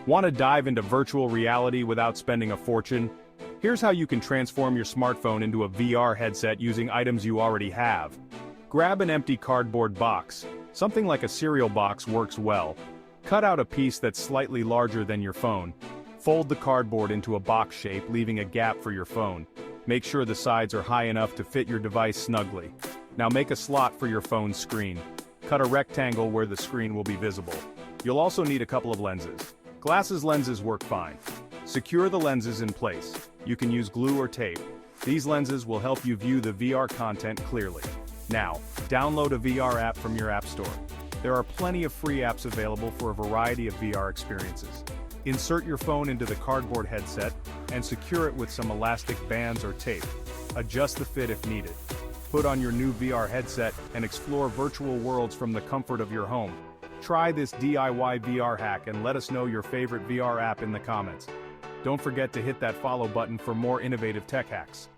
Want to dive into virtual reality without spending a fortune? Here's how you can transform your smartphone into a VR headset using items you already have. Grab an empty cardboard box. Something like a cereal box works well. Cut out a piece that's slightly larger than your phone. Fold the cardboard into a box shape, leaving a gap for your phone. Make sure the sides are high enough to fit your device snugly. Now make a slot for your phone's screen. Cut a rectangle where the screen will be visible. You'll also need a couple of lenses. Glasses lenses work fine. Secure the lenses in place. You can use glue or tape. These lenses will help you view the VR content clearly. Now, download a VR app from your app store. There are plenty of free apps available for a variety of VR experiences. Insert your phone into the cardboard headset and secure it with some elastic bands or tape. Adjust the fit if needed. Put on your new VR headset and explore virtual worlds from the comfort of your home. Try this DIY VR hack and let us know your favorite VR app in the comments. Don't forget to hit that follow button for more innovative tech hacks.